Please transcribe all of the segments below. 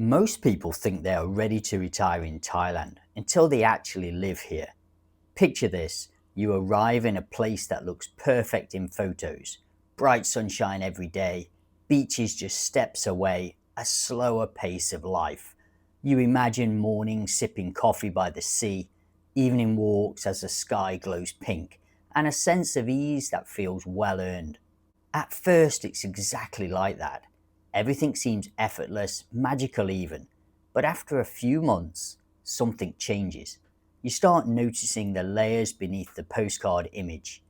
Most people think they are ready to retire in Thailand until they actually live here. Picture this: you arrive in a place that looks perfect in photos, bright sunshine every day, beaches just steps away, a slower pace of life. You imagine mornings sipping coffee by the sea, evening walks as the sky glows pink, and a sense of ease that feels well earned. At first, it's exactly like that. Everything seems effortless, magical even. But after a few months, something changes. You start noticing the layers beneath the postcard image.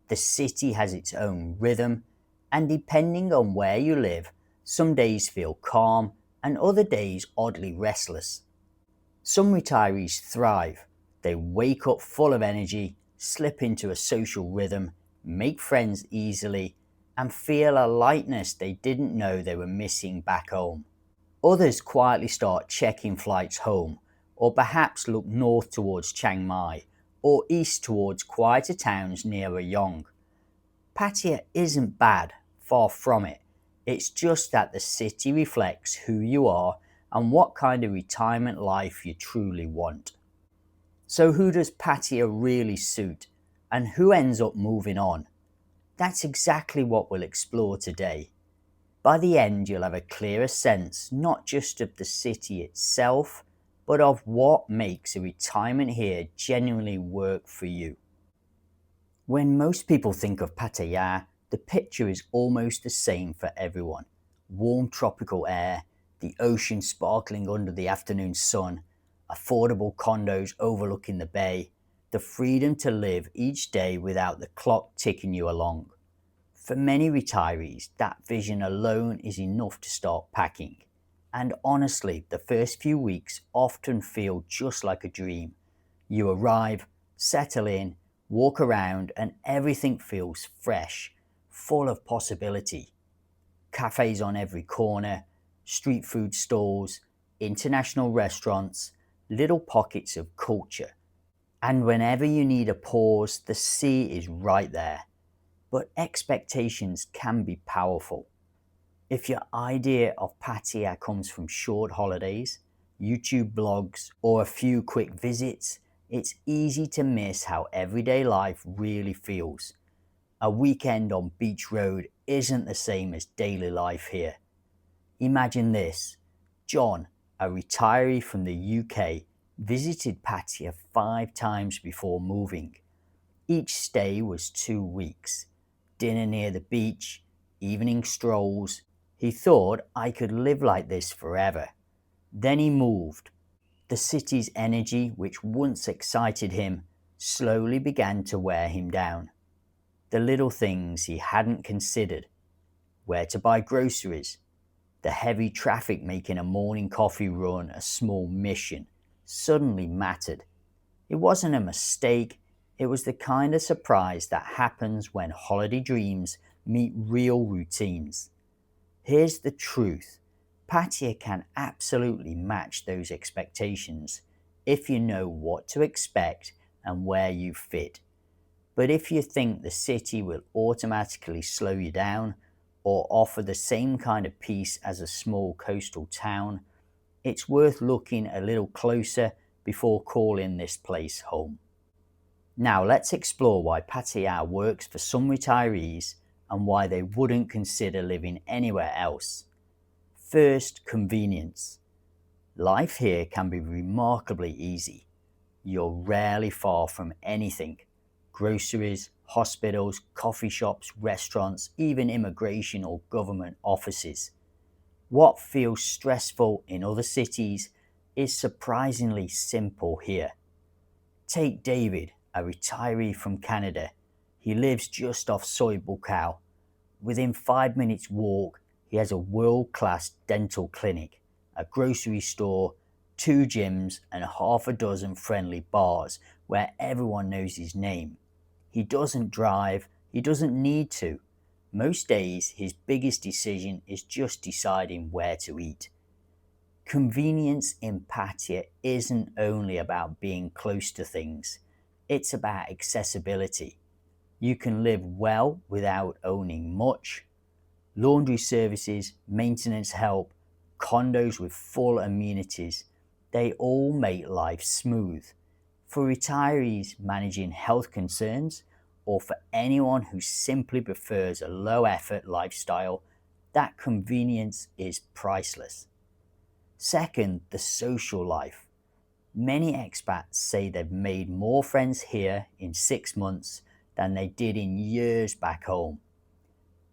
The city has its own rhythm, and depending on where you live, some days feel calm and other days oddly restless. Some retirees thrive. They wake up full of energy, slip into a social rhythm, make friends easily, and feel a lightness they didn't know they were missing back home. Others quietly start checking flights home, or perhaps look north towards Chiang Mai, or east towards quieter towns near Rayong. Pattaya isn't bad, far from it. It's just that the city reflects who you are and what kind of retirement life you truly want. So who does Pattaya really suit, and who ends up moving on? That's exactly what we'll explore today. By the end, you'll have a clearer sense not just of the city itself, but of what makes a retirement here genuinely work for you. When most people think of Pattaya, the picture is almost the same for everyone. Warm tropical air, the ocean sparkling under the afternoon sun, affordable condos overlooking the bay, the freedom to live each day without the clock ticking you along. For many retirees, that vision alone is enough to start packing. And honestly, the first few weeks often feel just like a dream. You arrive, settle in, walk around, and everything feels fresh, full of possibility. Cafes on every corner, street food stalls, international restaurants, little pockets of culture. And whenever you need a pause, the sea is right there. But expectations can be powerful. If your idea of Pattaya comes from short holidays, YouTube blogs, or a few quick visits, it's easy to miss how everyday life really feels. A weekend on Beach Road isn't the same as daily life here. Imagine this: John, a retiree from the UK, visited Pattaya 5 times before moving. Each stay was 2 weeks. Dinner near the beach, evening strolls. He thought, I could live like this forever. Then he moved. The city's energy, which once excited him, slowly began to wear him down. The little things he hadn't considered: where to buy groceries, the heavy traffic making a morning coffee run a small mission, suddenly mattered. It wasn't a mistake, it was the kind of surprise that happens when holiday dreams meet real routines. Here's the truth: Pattaya can absolutely match those expectations if you know what to expect and where you fit. But if you think the city will automatically slow you down or offer the same kind of peace as a small coastal town, it's worth looking a little closer before calling this place home. Now let's explore why Pattaya works for some retirees and why they wouldn't consider living anywhere else. First, convenience. Life here can be remarkably easy. You're rarely far from anything: groceries, hospitals, coffee shops, restaurants, even immigration or government offices. What feels stressful in other cities is surprisingly simple here. Take David, a retiree from Canada. He lives just off Soi Buakhao. Within 5 minutes walk, he has a world-class dental clinic, a grocery store, 2 gyms, and half a dozen friendly bars where everyone knows his name. He doesn't drive, he doesn't need to. Most days, his biggest decision is just deciding where to eat. Convenience in Pattaya isn't only about being close to things, it's about accessibility. You can live well without owning much. Laundry services, maintenance help, condos with full amenities. They all make life smooth. For retirees managing health concerns, or for anyone who simply prefers a low-effort lifestyle, that convenience is priceless. Second, the social life. Many expats say they've made more friends here in 6 months than they did in years back home.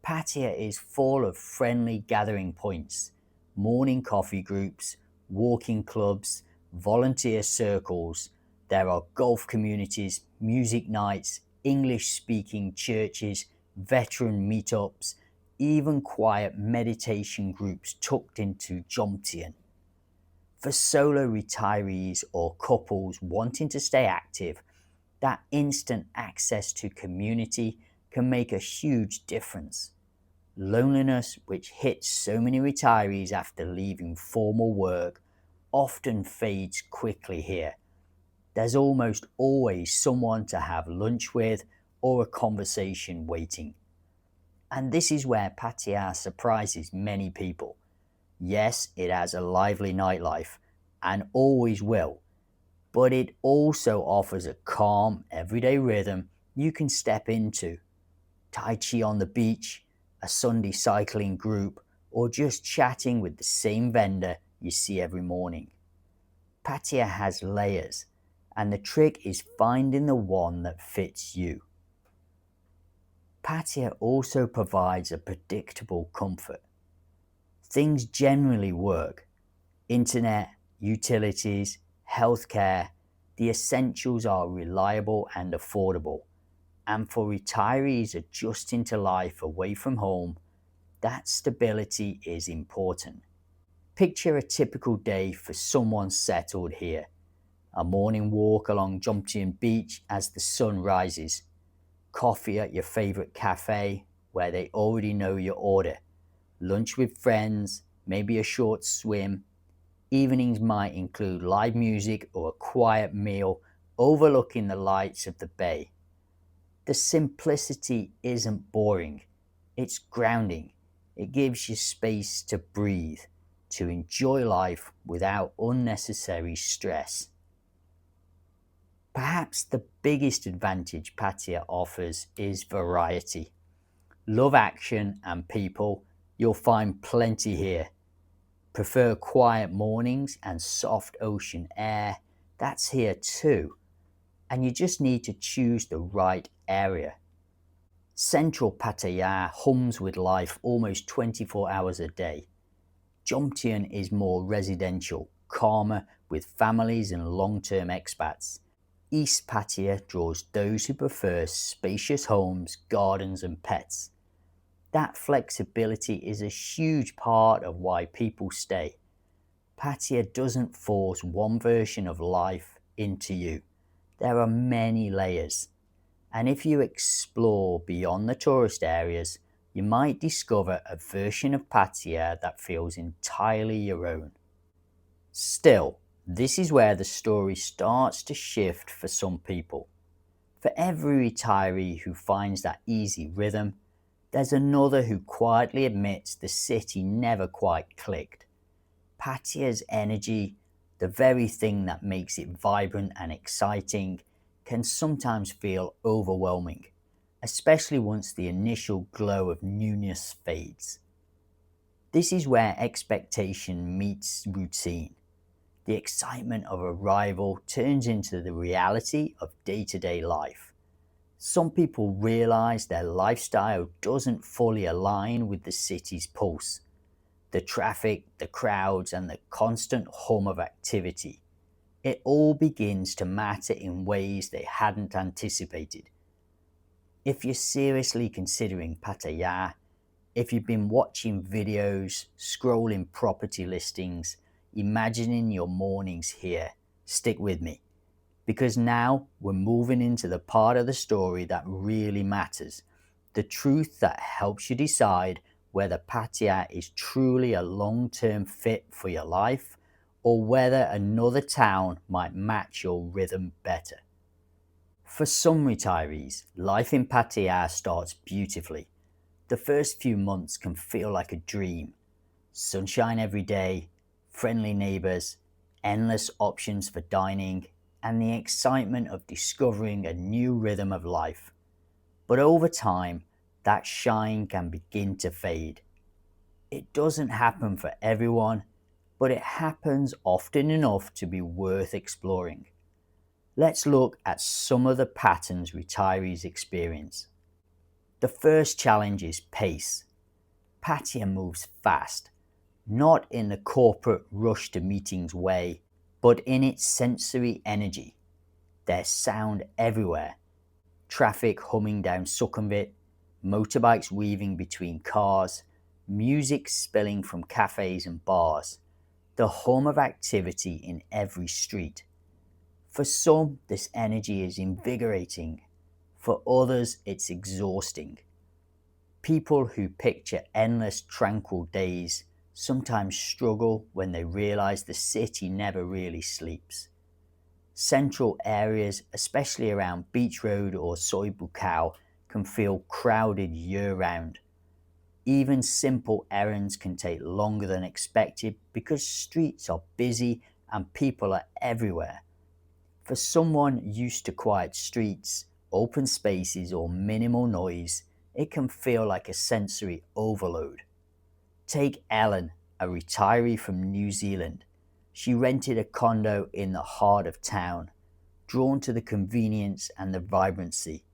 Pattaya is full of friendly gathering points, morning coffee groups, walking clubs, volunteer circles. There are golf communities, music nights, English-speaking churches, veteran meetups, even quiet meditation groups tucked into Jomtien. For solo retirees or couples wanting to stay active, that instant access to community can make a huge difference. Loneliness, which hits so many retirees after leaving formal work, often fades quickly here. There's almost always someone to have lunch with or a conversation waiting. And this is where Pattaya surprises many people. Yes, it has a lively nightlife, and always will, but it also offers a calm, everyday rhythm you can step into. Tai Chi on the beach, a Sunday cycling group, or just chatting with the same vendor you see every morning. Pattaya has layers, and the trick is finding the one that fits you. Pattaya also provides a predictable comfort. Things generally work. Internet, utilities, healthcare, the essentials are reliable and affordable. And for retirees adjusting to life away from home, that stability is important. Picture a typical day for someone settled here. A morning walk along Jomtien beach as the sun rises. Coffee at your favorite cafe where they already know your order. Lunch with friends, maybe a short swim. Evenings might include live music or a quiet meal overlooking the lights of the bay. The simplicity isn't boring, it's grounding. It gives you space to breathe, to enjoy life without unnecessary stress. Perhaps the biggest advantage Pattaya offers is variety. Love action and people, you'll find plenty here. Prefer quiet mornings and soft ocean air, that's here too. And you just need to choose the right area. Central Pattaya hums with life almost 24 hours a day. Jomtien is more residential, calmer, with families and long-term expats. East Pattaya draws those who prefer spacious homes, gardens and pets. That flexibility is a huge part of why people stay. Pattaya doesn't force one version of life into you. There are many layers. And if you explore beyond the tourist areas, you might discover a version of Pattaya that feels entirely your own. Still, this is where the story starts to shift for some people. For every retiree who finds that easy rhythm, there's another who quietly admits the city never quite clicked. Pattaya's energy, the very thing that makes it vibrant and exciting, can sometimes feel overwhelming, especially once the initial glow of newness fades. This is where expectation meets routine. The excitement of arrival turns into the reality of day-to-day life. Some people realize their lifestyle doesn't fully align with the city's pulse. The traffic, the crowds, and the constant hum of activity. It all begins to matter in ways they hadn't anticipated. If you're seriously considering Pattaya, if you've been watching videos, scrolling property listings, imagining your mornings here, stick with me. Because now we're moving into the part of the story that really matters. The truth that helps you decide whether Pattaya is truly a long-term fit for your life, or whether another town might match your rhythm better. For some retirees, life in Pattaya starts beautifully. The first few months can feel like a dream. Sunshine every day, friendly neighbours, endless options for dining, and the excitement of discovering a new rhythm of life. But over time, that shine can begin to fade. It doesn't happen for everyone, but it happens often enough to be worth exploring. Let's look at some of the patterns retirees experience. The first challenge is pace. Pattaya moves fast, not in the corporate rush to meetings way, but in its sensory energy. There's sound everywhere, traffic humming down Sukhumvit, motorbikes weaving between cars, music spilling from cafes and bars, the hum of activity in every street. For some, this energy is invigorating. For others, it's exhausting. People who picture endless tranquil days sometimes struggle when they realize the city never really sleeps. Central areas, especially around Beach Road or Soi Buakhao, can feel crowded year-round. Even simple errands can take longer than expected because streets are busy and people are everywhere. For someone used to quiet streets, open spaces, or minimal noise, it can feel like a sensory overload. Take Ellen, a retiree from New Zealand. She rented a condo in the heart of town, drawn to the convenience and the vibrancy.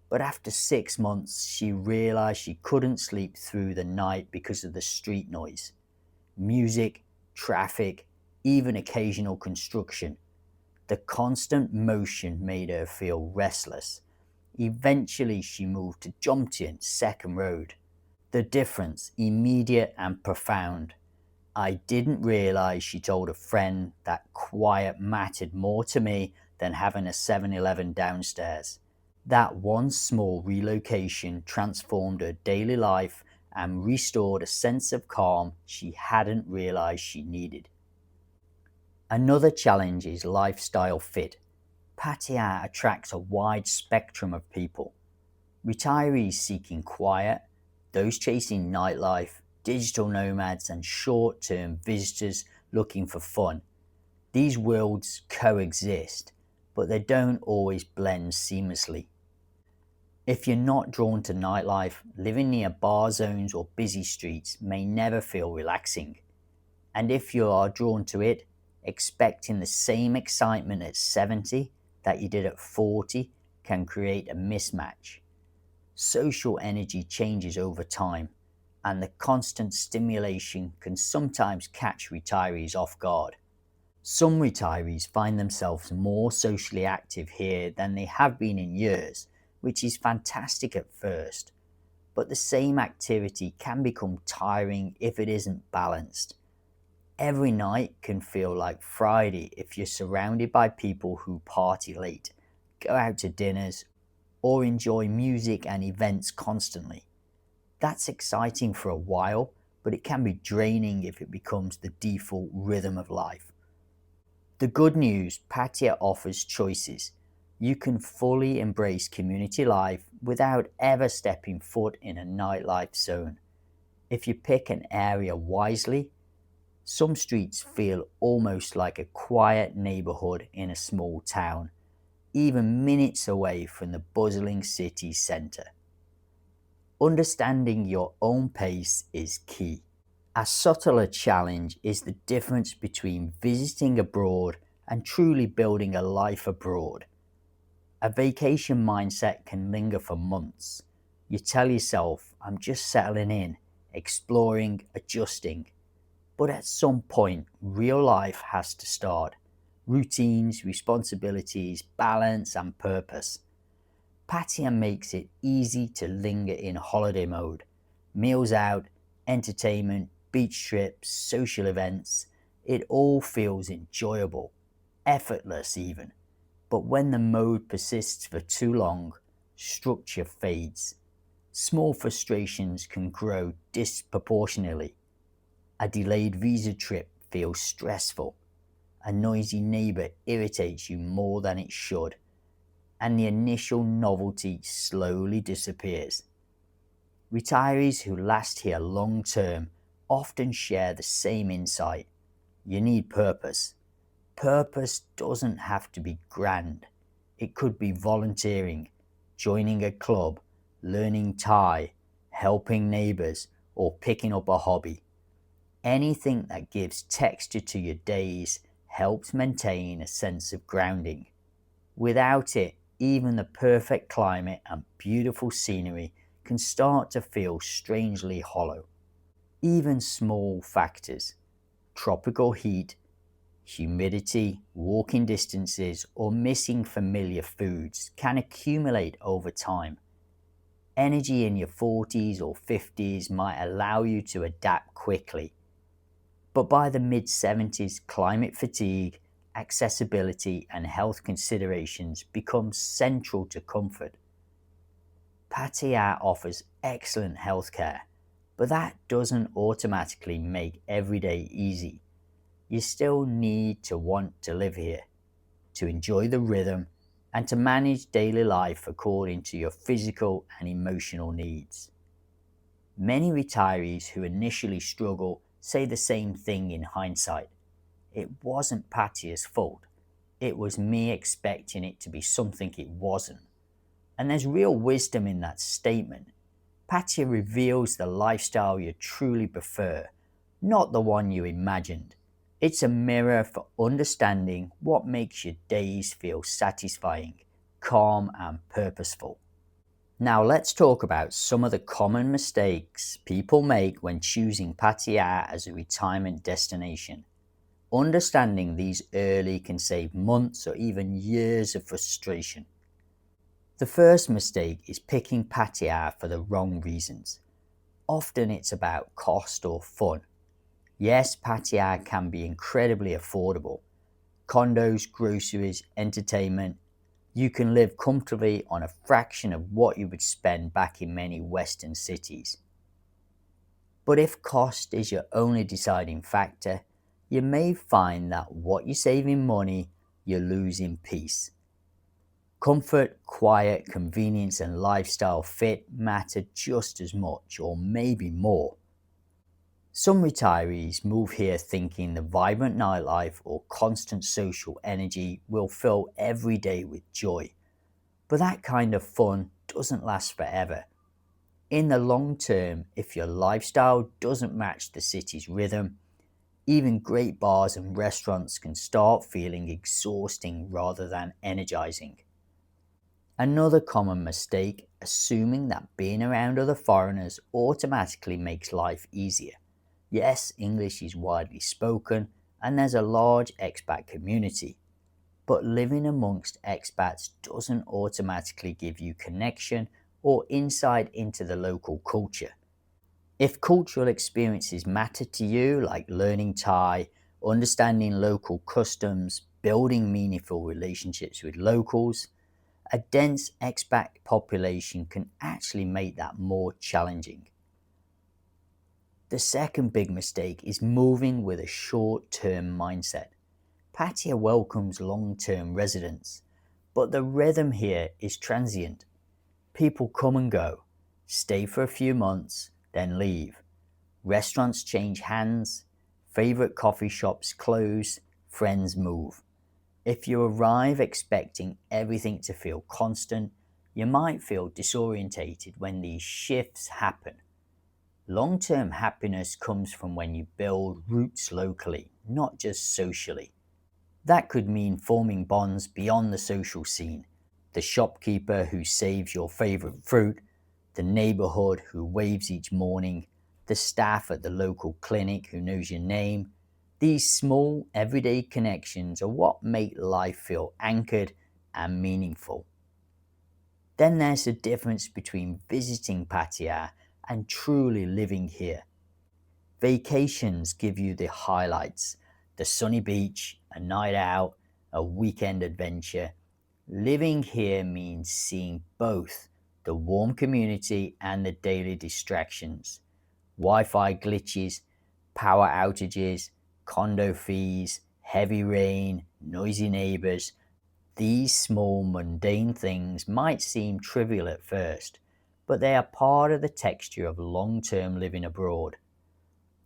But after 6 months, she realized she couldn't sleep through the night because of the street noise. Music, traffic, even occasional construction. The constant motion made her feel restless. Eventually, she moved to Jomtien, Second Road. The difference, immediate and profound. I didn't realize, she told a friend, that quiet mattered more to me than having a 7-Eleven downstairs. That one small relocation transformed her daily life and restored a sense of calm she hadn't realized she needed. Another challenge is lifestyle fit. Pattaya attracts a wide spectrum of people. Retirees seeking quiet, those chasing nightlife, digital nomads, and short-term visitors looking for fun. These worlds coexist, but they don't always blend seamlessly. If you're not drawn to nightlife, living near bar zones or busy streets may never feel relaxing. And if you are drawn to it, expecting the same excitement at 70 that you did at 40 can create a mismatch. Social energy changes over time, and the constant stimulation can sometimes catch retirees off guard. Some retirees find themselves more socially active here than they have been in years, which is fantastic at first. But the same activity can become tiring if it isn't balanced. Every night can feel like Friday if you're surrounded by people who party late, go out to dinners, or enjoy music and events constantly. That's exciting for a while, but it can be draining if it becomes the default rhythm of life. The good news, Pattaya offers choices. You can fully embrace community life without ever stepping foot in a nightlife zone. If you pick an area wisely, some streets feel almost like a quiet neighborhood in a small town, even minutes away from the bustling city center. Understanding your own pace is key. A subtler challenge is the difference between visiting abroad and truly building a life abroad. A vacation mindset can linger for months. You tell yourself, I'm just settling in, exploring, adjusting. But at some point, real life has to start. Routines, responsibilities, balance, and purpose. Pattaya makes it easy to linger in holiday mode. Meals out, entertainment, beach trips, social events. It all feels enjoyable, effortless even. But when the mode persists for too long, structure fades. Small frustrations can grow disproportionately. A delayed visa trip feels stressful. A noisy neighbor irritates you more than it should. And the initial novelty slowly disappears. Retirees who last here long term often share the same insight. You need purpose. Purpose doesn't have to be grand. It could be volunteering, joining a club, learning Thai, helping neighbors, or picking up a hobby. Anything that gives texture to your days helps maintain a sense of grounding. Without it, even the perfect climate and beautiful scenery can start to feel strangely hollow. Even small factors, tropical heat, humidity, walking distances, or missing familiar foods can accumulate over time. Energy in your 40s or 50s might allow you to adapt quickly, but by the mid-70s, climate fatigue, accessibility, and health considerations become central to comfort. Pattaya offers excellent healthcare, but that doesn't automatically make every day easy. You still need to want to live here, to enjoy the rhythm, and to manage daily life according to your physical and emotional needs. Many retirees who initially struggle say the same thing in hindsight. It wasn't Pattaya's fault. It was me expecting it to be something it wasn't. And there's real wisdom in that statement. Pattaya reveals the lifestyle you truly prefer, not the one you imagined. It's a mirror for understanding what makes your days feel satisfying, calm, and purposeful. Now let's talk about some of the common mistakes people make when choosing Pattaya as a retirement destination. Understanding these early can save months or even years of frustration. The first mistake is picking Pattaya for the wrong reasons. Often it's about cost or fun. Yes, Pattaya can be incredibly affordable. Condos, groceries, entertainment. You can live comfortably on a fraction of what you would spend back in many Western cities. But if cost is your only deciding factor, you may find that what you save in money, you lose in peace. Comfort, quiet, convenience, and lifestyle fit matter just as much, or maybe more. Some retirees move here thinking the vibrant nightlife or constant social energy will fill every day with joy. But that kind of fun doesn't last forever. In the long term, if your lifestyle doesn't match the city's rhythm, even great bars and restaurants can start feeling exhausting rather than energizing. Another common mistake, assuming that being around other foreigners automatically makes life easier. Yes, English is widely spoken and there's a large expat community, but living amongst expats doesn't automatically give you connection or insight into the local culture. If cultural experiences matter to you, like learning Thai, understanding local customs, building meaningful relationships with locals, a dense expat population can actually make that more challenging. The second big mistake is moving with a short-term mindset. Pattaya welcomes long-term residents, but the rhythm here is transient. People come and go, stay for a few months, then leave. Restaurants change hands, favorite coffee shops close, friends move. If you arrive expecting everything to feel constant, you might feel disorientated when these shifts happen. Long-term happiness comes from when you build roots locally, not just socially. That could mean forming bonds beyond the social scene. The shopkeeper who saves your favorite fruit, the neighborhood who waves each morning, the staff at the local clinic who knows your name. These small, everyday connections are what make life feel anchored and meaningful. Then there's the difference between visiting Pattaya and truly living here. Vacations give you the highlights, the sunny beach, a night out, a weekend adventure. Living here means seeing both the warm community and the daily distractions. Wi-Fi glitches, power outages, condo fees, heavy rain, noisy neighbors. These small mundane things might seem trivial at first, but they are part of the texture of long-term living abroad.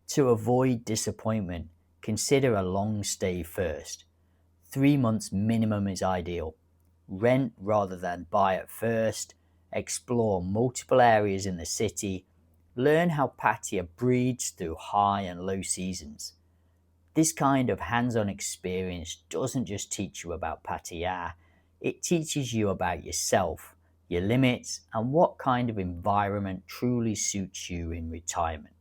To avoid disappointment, consider a long stay first. 3 months minimum is ideal. Rent rather than buy at first. Explore multiple areas in the city. Learn how Pattaya breathes through high and low seasons. This kind of hands-on experience doesn't just teach you about Pattaya, it teaches you about yourself, your limits, and what kind of environment truly suits you in retirement.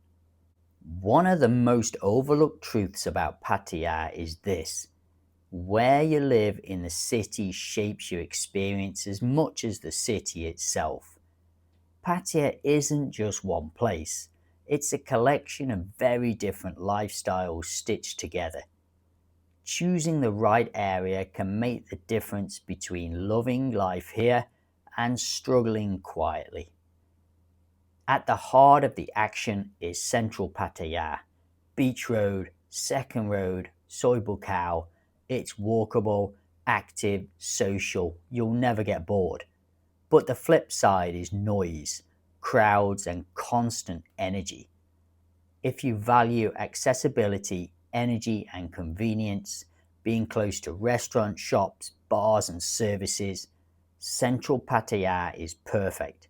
One of the most overlooked truths about Pattaya is this: where you live in the city shapes your experience as much as the city itself. Pattaya isn't just one place, it's a collection of very different lifestyles stitched together. Choosing the right area can make the difference between loving life here and struggling quietly. At the heart of the action is Central Pattaya, Beach Road, Second Road, Soi Buakhao. It's walkable, active, social, you'll never get bored. But the flip side is noise, crowds, and constant energy. If you value accessibility, energy, and convenience, being close to restaurants, shops, bars, and services, Central Pattaya is perfect.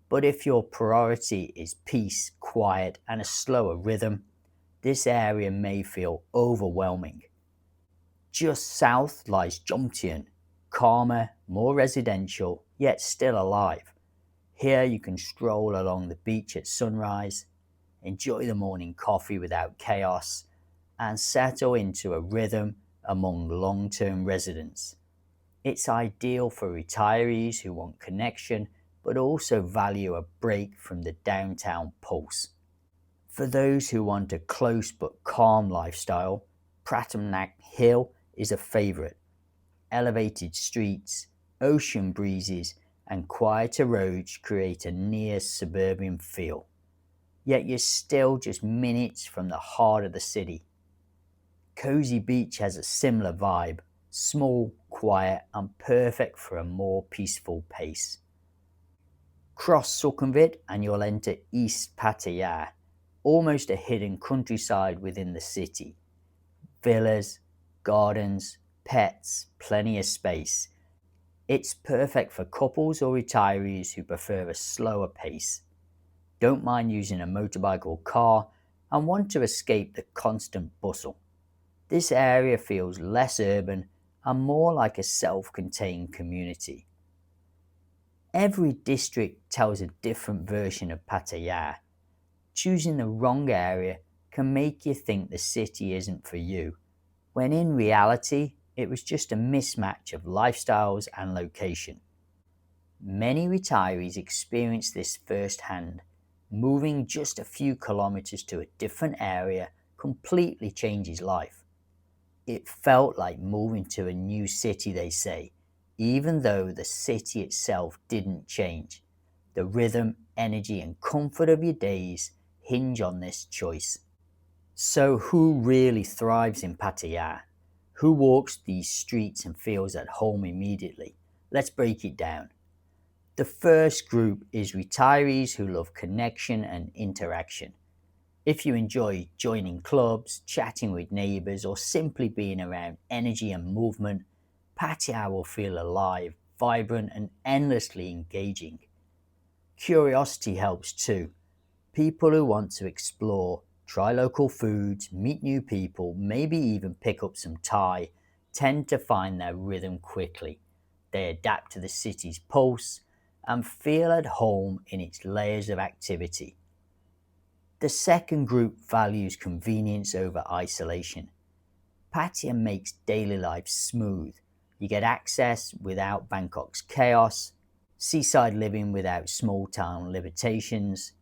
But if your priority is peace, quiet, and a slower rhythm, this area may feel overwhelming. Just south lies Jomtien, calmer, more residential, yet still alive. Here you can stroll along the beach at sunrise, enjoy the morning coffee without chaos, and settle into a rhythm among long-term residents. It's ideal for retirees who want connection but also value a break from the downtown pulse. For those who want a close but calm lifestyle, Pratamnak Hill is a favourite. Elevated streets, ocean breezes, and quieter roads create a near suburban feel. Yet you're still just minutes from the heart of the city. Cozy Beach has a similar vibe, small, quiet, and perfect for a more peaceful pace. Cross Sukhumvit and you'll enter East Pattaya, almost a hidden countryside within the city. Villas, gardens, pets, plenty of space. It's perfect for couples or retirees who prefer a slower pace, don't mind using a motorbike or car, and want to escape the constant bustle. This area feels less urban and more like a self-contained community. Every district tells a different version of Pattaya. Choosing the wrong area can make you think the city isn't for you, when in reality, it was just a mismatch of lifestyles and location. Many retirees experience this firsthand. Moving just a few kilometers to a different area completely changes life. It felt like moving to a new city, they say, even though the city itself didn't change. The rhythm, energy, and comfort of your days hinge on this choice. So who really thrives in Pattaya? Who walks these streets and feels at home immediately? Let's break it down. The first group is retirees who love connection and interaction. If you enjoy joining clubs, chatting with neighbours, or simply being around energy and movement, Pattaya will feel alive, vibrant, and endlessly engaging. Curiosity helps too. People who want to explore, try local foods, meet new people, maybe even pick up some Thai, tend to find their rhythm quickly. They adapt to the city's pulse and feel at home in its layers of activity. The second group values convenience over isolation. Pattaya makes daily life smooth. You get access without Bangkok's chaos, seaside living without small town limitations.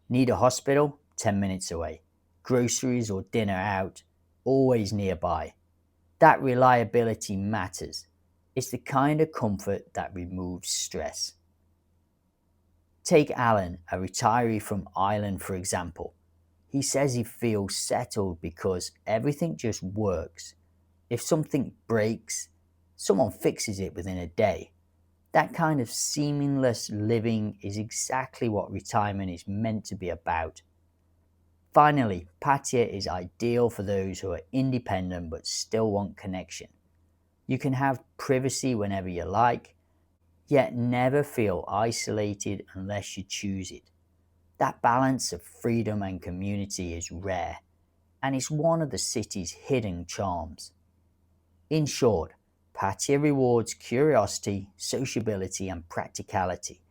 Need a hospital? 10 minutes away. Groceries or dinner out? Always nearby. That reliability matters. It's the kind of comfort that removes stress. Take Alan, a retiree from Ireland, for example. He says he feels settled because everything just works. If something breaks, someone fixes it within a day. That kind of seamless living is exactly what retirement is meant to be about. Finally, Pattaya is ideal for those who are independent but still want connection. You can have privacy whenever you like, yet never feel isolated unless you choose it. That balance of freedom and community is rare, and it's one of the city's hidden charms. In short, Pattaya rewards curiosity, sociability, and practicality.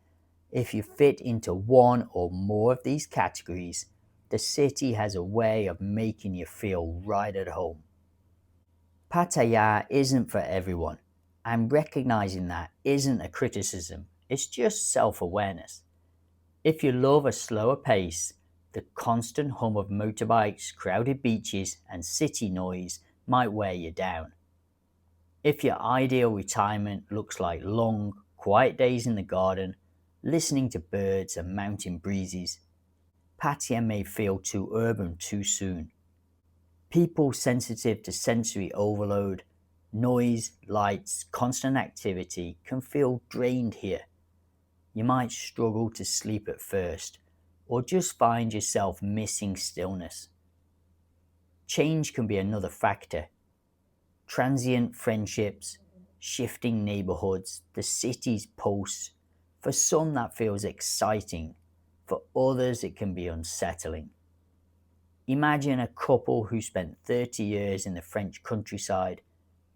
If you fit into one or more of these categories, the city has a way of making you feel right at home. Pattaya isn't for everyone, and recognizing that isn't a criticism, it's just self awareness. If you love a slower pace, the constant hum of motorbikes, crowded beaches, and city noise might wear you down. If your ideal retirement looks like long, quiet days in the garden, listening to birds and mountain breezes, Pattaya may feel too urban too soon. People sensitive to sensory overload, noise, lights, constant activity can feel drained here. You might struggle to sleep at first, or just find yourself missing stillness. Change can be another factor. Transient friendships, shifting neighborhoods, the city's pulse. For some, that feels exciting. For others, it can be unsettling. Imagine a couple who spent 30 years in the French countryside,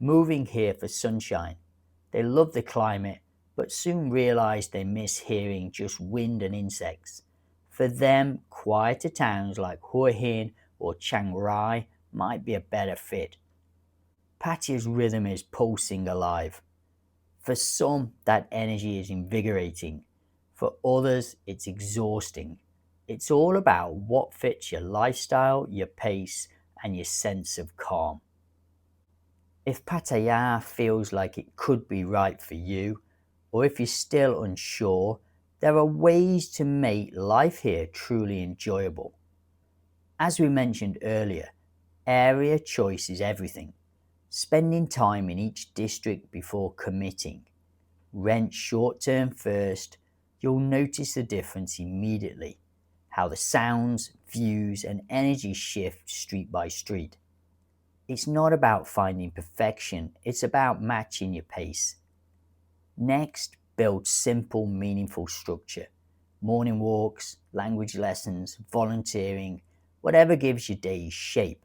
moving here for sunshine. They love the climate, but soon realize they miss hearing just wind and insects. For them, quieter towns like Hua Hin or Chiang Rai might be a better fit. Pattia's rhythm is pulsing alive. For some, that energy is invigorating. For others, it's exhausting. It's all about what fits your lifestyle, your pace, and your sense of calm. If Pattaya feels like it could be right for you, or if you're still unsure, there are ways to make life here truly enjoyable. As we mentioned earlier, area choice is everything. Spending time in each district before committing. Rent short term first, you'll notice the difference immediately. How the sounds, views, and energy shift street by street. It's not about finding perfection, it's about matching your pace. Next, build simple, meaningful structure. Morning walks, language lessons, volunteering, whatever gives your days shape.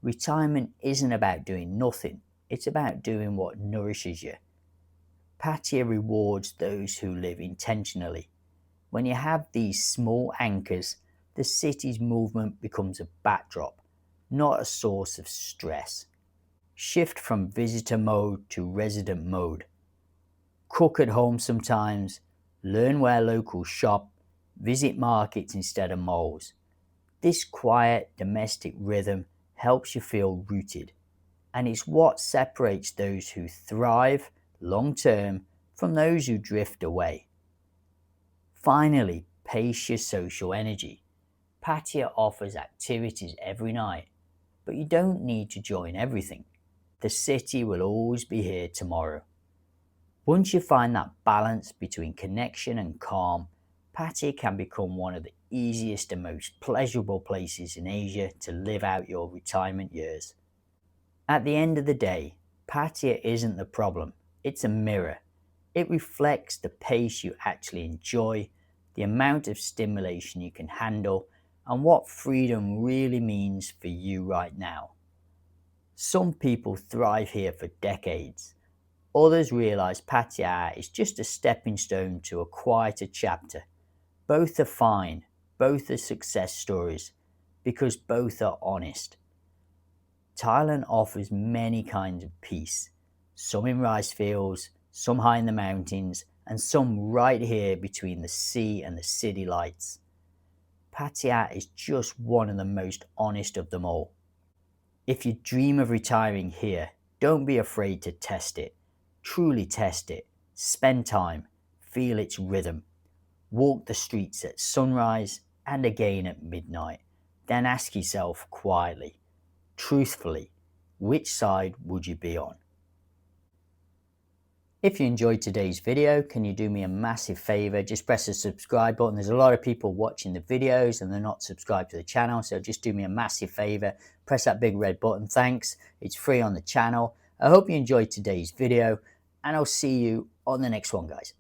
Retirement isn't about doing nothing, it's about doing what nourishes you. Pattaya rewards those who live intentionally. When you have these small anchors, the city's movement becomes a backdrop, not a source of stress. Shift from visitor mode to resident mode. Cook at home sometimes, learn where locals shop, visit markets instead of malls. This quiet domestic rhythm helps you feel rooted, and it's what separates those who thrive long term from those who drift away. Finally, pace your social energy. Pattaya offers activities every night, but you don't need to join everything. The city will always be here tomorrow. Once you find that balance between connection and calm, Pattaya can become one of the easiest and most pleasurable places in Asia to live out your retirement years. At the end of the day, Pattaya isn't the problem, it's a mirror. It reflects the pace you actually enjoy, the amount of stimulation you can handle, and what freedom really means for you right now. Some people thrive here for decades. Others realize Pattaya is just a stepping stone to a quieter chapter. Both are fine, both are success stories, because both are honest. Thailand offers many kinds of peace, some in rice fields, some high in the mountains, and some right here between the sea and the city lights. Pattaya is just one of the most honest of them all. If you dream of retiring here, don't be afraid to test it. Truly test it. Spend time. Feel its rhythm. Walk the streets at sunrise and again at midnight. Then ask yourself quietly, truthfully, which side would you be on? If you enjoyed today's video, can you do me a massive favor? Just press the subscribe button. There's a lot of people watching the videos and they're not subscribed to the channel. So just do me a massive favor. Press that big red button. Thanks. It's free on the channel. I hope you enjoyed today's video and I'll see you on the next one, guys.